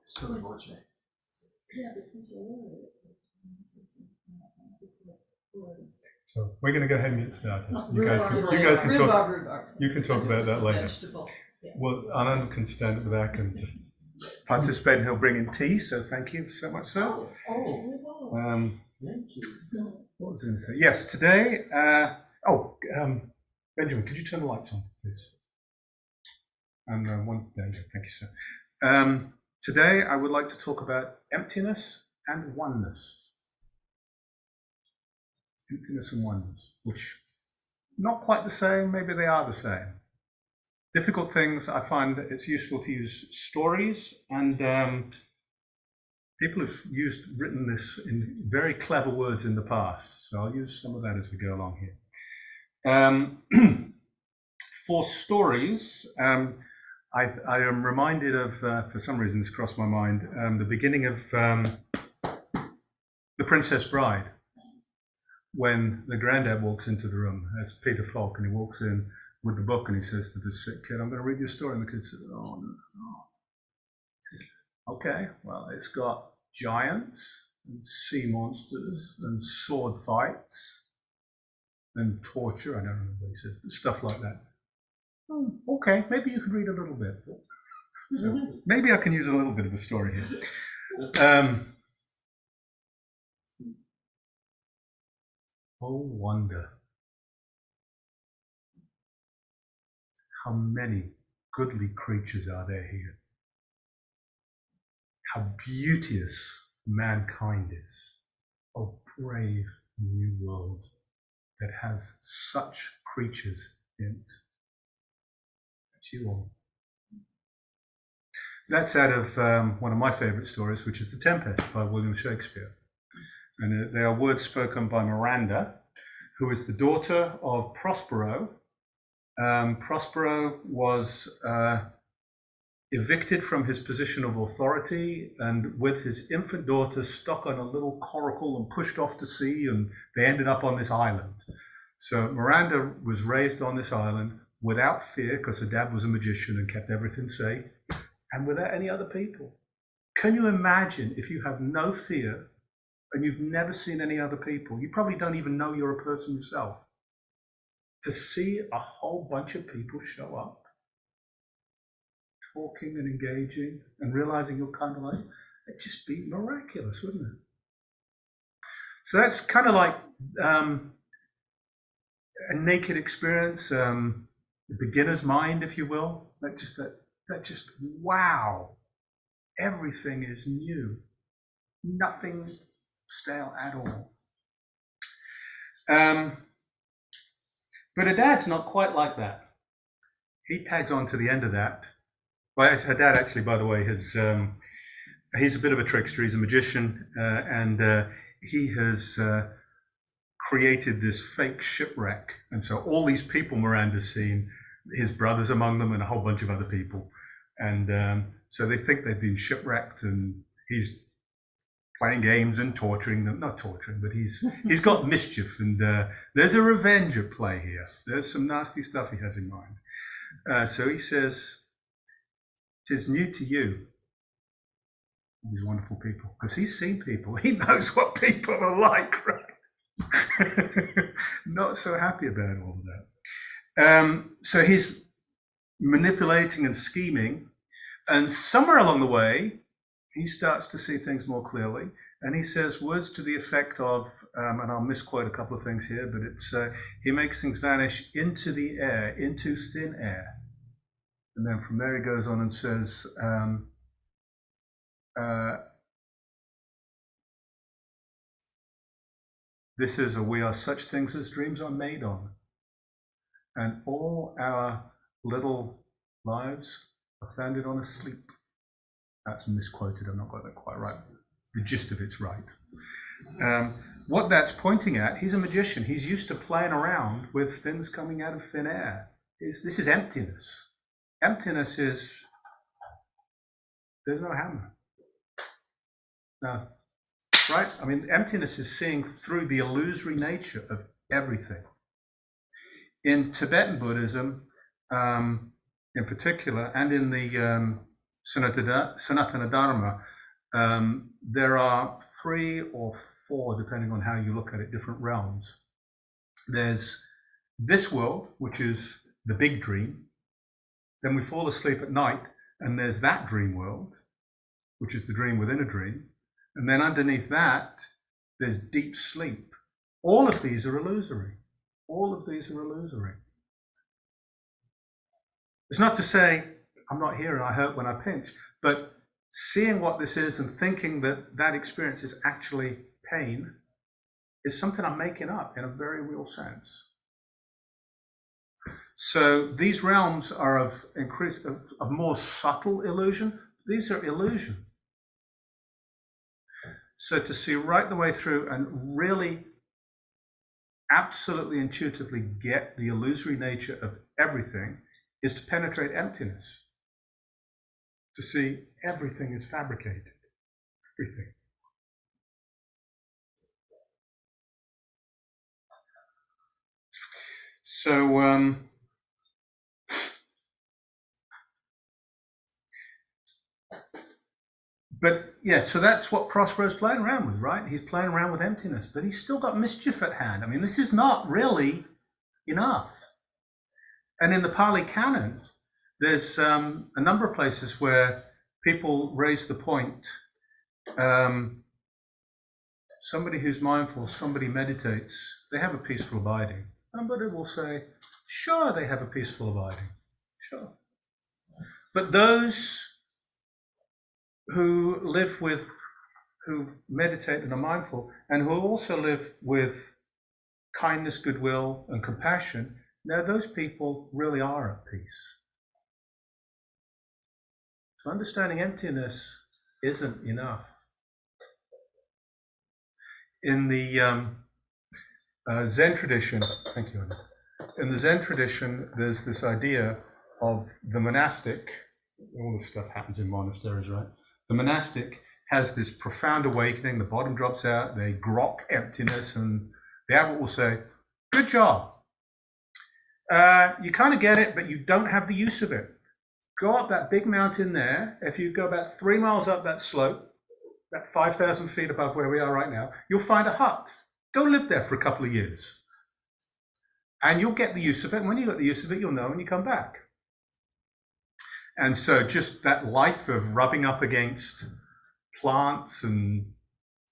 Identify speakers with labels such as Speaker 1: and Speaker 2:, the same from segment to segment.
Speaker 1: So unfortunate.
Speaker 2: So we're going to go ahead and get started. You guys can talk. You can talk about that later. Well, Anand can stand at the back and participate, and he'll bring in tea. So thank you so much, sir.
Speaker 1: Thank you.
Speaker 2: What was I going to say? Yes, today. Benjamin, could you turn the lights on, please? And thank you, sir. Today, I would like to talk about emptiness and oneness. Emptiness and oneness, which not quite the same, maybe they are the same. Difficult things, I find that it's useful to use stories, and people have written this in very clever words in the past, so I'll use some of that as we go along here. For stories, I am reminded of, for some reason this crossed my mind, the beginning of The Princess Bride, when the granddad walks into the room. That's Peter Falk, and he walks in with the book and he says to the sick kid, "I'm going to read you a story." And the kid says, "Oh, no." He says, "Okay, well, it's got giants and sea monsters and sword fights and torture." I don't remember what he says, but stuff like that. "Oh, okay, maybe you could read a little bit." So maybe I can use a little bit of a story here. Oh, wonder how many goodly creatures are there here. How beauteous mankind is. Oh, brave new world that has such creatures in it. That's you all. That's out of one of my favorite stories, which is The Tempest by William Shakespeare. And they are words spoken by Miranda, who is the daughter of Prospero. Prospero was evicted from his position of authority, and with his infant daughter stuck on a little coracle and pushed off to sea, and they ended up on this island. So Miranda was raised on this island without fear, because her dad was a magician and kept everything safe, and without any other people. Can you imagine if you have no fear and you've never seen any other people? You probably don't even know you're a person yourself. To see a whole bunch of people show up, talking and engaging, and realizing you're kind of like, it'd just be miraculous, wouldn't it? So that's kind of like a naked experience, the beginner's mind, if you will. That just wow, everything is new, nothing stale at all. But her dad's not quite like that. He tags on to the end of that. Well, her dad actually, by the way, he's a bit of a trickster. He's a magician, and he has created this fake shipwreck. And so all these people Miranda's seen, his brother's among them, and a whole bunch of other people. And so they think they've been shipwrecked, and he's playing games and torturing them. Not torturing, but he's got mischief, and there's a revenge at play here. There's some nasty stuff he has in mind. So he says, "'Tis new to you, these wonderful people," because he's seen people. He knows what people are like, right? Not so happy about all of that. So he's manipulating and scheming, and somewhere along the way, he starts to see things more clearly, and he says words to the effect of, and I'll misquote a couple of things here, but it's he makes things vanish into the air, into thin air. And then from there he goes on and says, "This is a we are such things as dreams are made on. And all our little lives are founded on a sleep." That's misquoted, I've not got that quite right. The gist of it's right. What that's pointing at, he's a magician. He's used to playing around with things coming out of thin air. This is emptiness. Emptiness is, there's no hammer. No. Right? I mean, emptiness is seeing through the illusory nature of everything. In Tibetan Buddhism, in particular, and in the Sanatana Dharma, there are 3 or 4, depending on how you look at it, different realms. There's this world, which is the big dream. Then we fall asleep at night, and there's that dream world, which is the dream within a dream. And then underneath that, there's deep sleep. All of these are illusory. All of these are illusory. It's not to say I'm not here and I hurt when I pinch, but seeing what this is and thinking that that experience is actually pain is something I'm making up in a very real sense. So these realms are of more subtle illusion. These are illusion. So to see right the way through and really absolutely intuitively get the illusory nature of everything is to penetrate emptiness. To see everything is fabricated. Everything. So, but yeah, so that's what Prospero's playing around with, right? He's playing around with emptiness, but he's still got mischief at hand. I mean, this is not really enough. And in the Pali Canon, there's a number of places where people raise the point, somebody who's mindful, somebody meditates, they have a peaceful abiding. Somebody will say, sure, they have a peaceful abiding, sure. But those who meditate and are mindful, and who also live with kindness, goodwill, and compassion, now those people really are at peace. So understanding emptiness isn't enough. In the Zen tradition, thank you, Anna. In the Zen tradition, there's this idea of the monastic. All this stuff happens in monasteries, right? The monastic has this profound awakening, the bottom drops out, they grok emptiness, and the abbot will say, good job. You kind of get it, but you don't have the use of it. Go up that big mountain there. If you go about 3 miles up that slope, about 5,000 feet above where we are right now, you'll find a hut. Go live there for a couple of years. And you'll get the use of it. And when you get the use of it, you'll know when you come back. And so just that life of rubbing up against plants and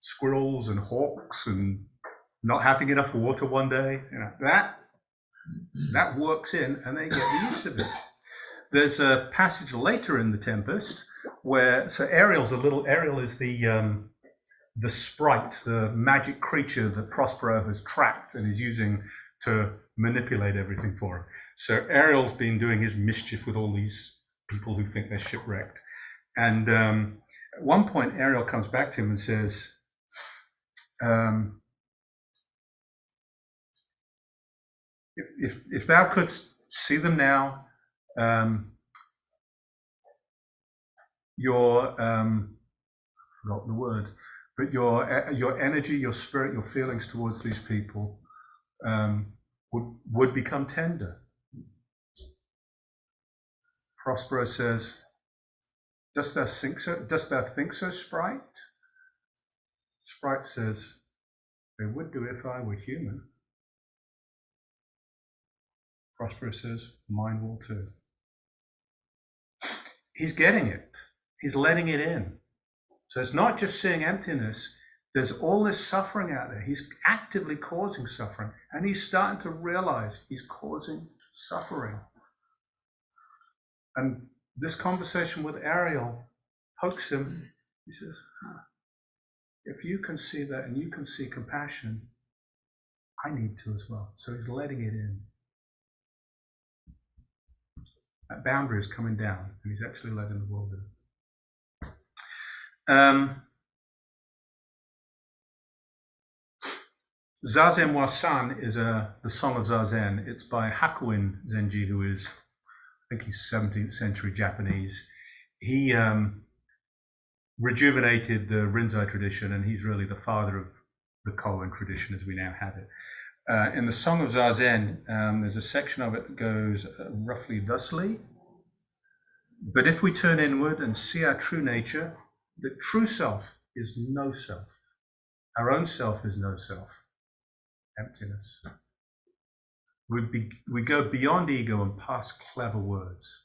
Speaker 2: squirrels and hawks and not having enough water one day, that works in and they get the use of it. There's a passage later in the Tempest where, so Ariel is the sprite, the magic creature that Prospero has trapped and is using to manipulate everything for him. So Ariel's been doing his mischief with all these people who think they're shipwrecked. And at one point, Ariel comes back to him and says, if thou couldst see them now, your I've forgotten the word, but your energy, your spirit, your feelings towards these people would become tender. Prospero says, dost thou think so, Sprite? Sprite says, they would do if I were human. Prospero says, mine will too. He's getting it. He's letting it in. So it's not just seeing emptiness. There's all this suffering out there. He's actively causing suffering. And he's starting to realize he's causing suffering. And this conversation with Ariel pokes him. He says, if you can see that and you can see compassion, I need to as well. So he's letting it in. That boundary is coming down, and he's actually letting the world in. Zazen Wasan is the Song of Zazen. It's by Hakuin Zenji, who is, I think he's 17th century Japanese. He rejuvenated the Rinzai tradition, and he's really the father of the koan tradition as we now have it. In the Song of Zazen, there's a section of it that goes roughly thusly. But if we turn inward and see our true nature, the true self is no self. Our own self is no self. Emptiness. We go beyond ego and past clever words.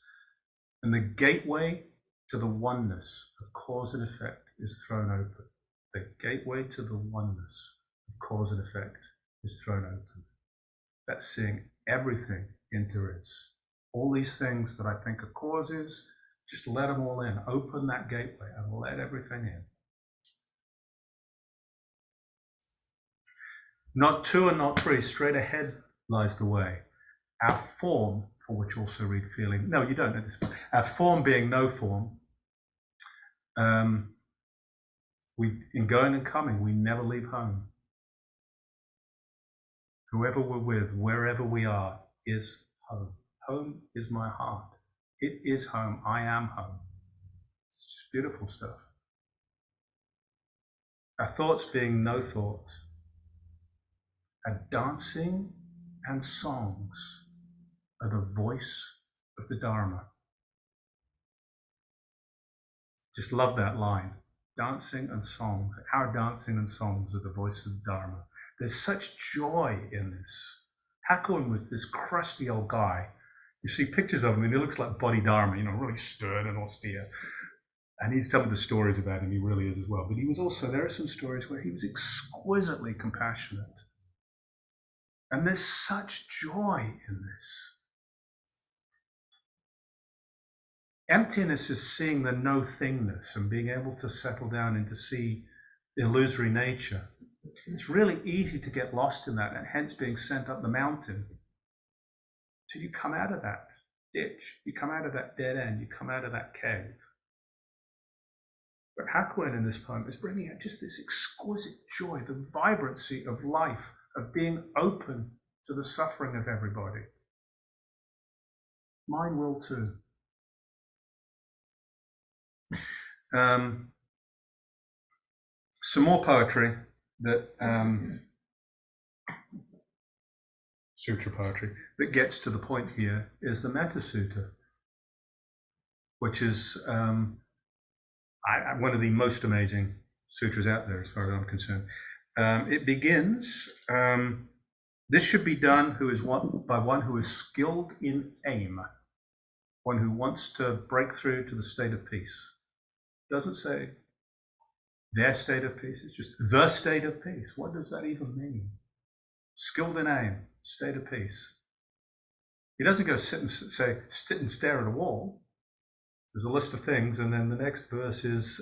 Speaker 2: And the gateway to the oneness of cause and effect is thrown open. The gateway to the oneness of cause and effect is thrown open. That's seeing everything into is. All these things that I think are causes, just let them all in. Open that gateway and let everything in. Not two and not three, straight ahead lies the way. Our form, for which also read feeling. No, you don't know this. Our form being no form. In going and coming, we never leave home. Whoever we're with, wherever we are, is home. Home is my heart. It is home. I am home. It's just beautiful stuff. Our thoughts being no thoughts. Our dancing and songs are the voice of the Dharma. Just love that line. Dancing and songs. Our dancing and songs are the voice of the Dharma. There's such joy in this. Hakuin was this crusty old guy. You see pictures of him and he looks like Bodhidharma, really stern and austere. And he's some of the stories about him, he really is as well. But he was also, there are some stories where he was exquisitely compassionate. And there's such joy in this. Emptiness is seeing the no-thingness and being able to settle down and to see illusory nature. It's really easy to get lost in that and hence being sent up the mountain till you come out of that ditch, you come out of that dead end, you come out of that cave. But Hakuin in this poem is bringing out just this exquisite joy, the vibrancy of life, of being open to the suffering of everybody. Mine will too. Some more poetry that sutra poetry that gets to the point here is the Metta Sutta, which is one of the most amazing sutras out there as far as I'm concerned. It begins, this should be done by one who is skilled in aim, one who wants to break through to the state of peace. It doesn't say their state of peace, it's just the state of peace. What does that even mean? Skilled in aim, state of peace. He doesn't go sit and stare at a wall. There's a list of things, and then the next verse is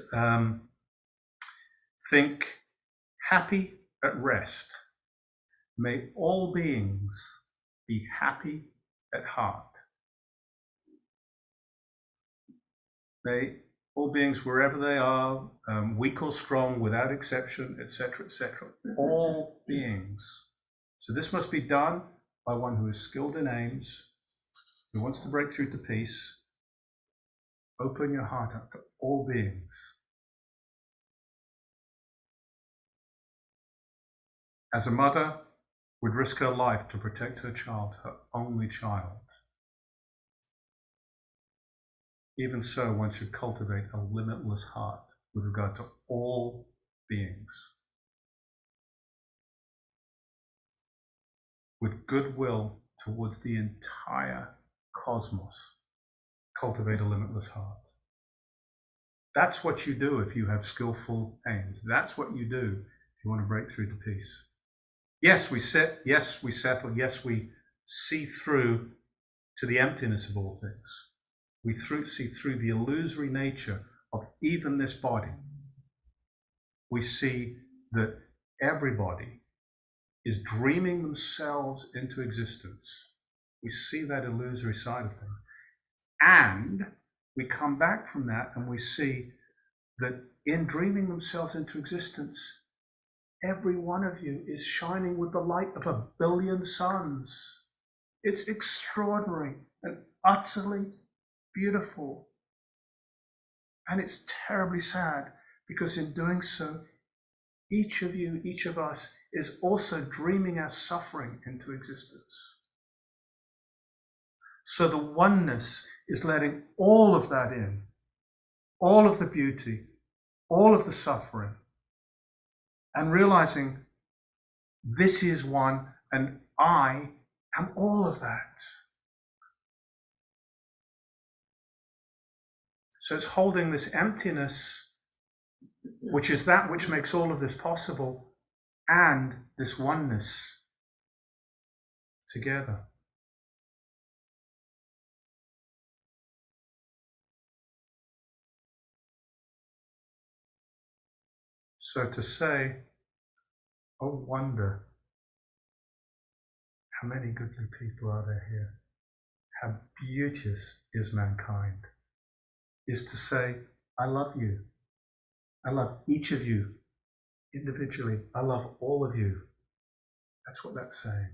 Speaker 2: think happy at rest. May all beings be happy at heart. May all beings, wherever they are, weak or strong, without exception, etc., etc., all beings. So this must be done by one who is skilled in aims, who wants to break through to peace. Open your heart up to all beings. As a mother would risk her life to protect her child, her only child, even so one should cultivate a limitless heart with regard to all beings. With goodwill towards the entire cosmos, cultivate a limitless heart. That's what you do if you have skillful aims. That's what you do if you want to break through to peace. Yes, we sit, yes, we settle, yes, we see through to the emptiness of all things. We see through the illusory nature of even this body. We see that everybody is dreaming themselves into existence. We see that illusory side of things. And we come back from that and we see that in dreaming themselves into existence, every one of you is shining with the light of 1 billion suns. It's extraordinary and utterly beautiful. And it's terribly sad because in doing so, each of you, each of us is also dreaming our suffering into existence. So the oneness is letting all of that in, all of the beauty, all of the suffering, and realizing this is one and I am all of that. So it's holding this emptiness, which is that which makes all of this possible, and this oneness together. So to say, oh wonder, how many goodly people are there here? How beauteous is mankind, is to say, I love you. I love each of you individually. I love all of you. That's what that's saying.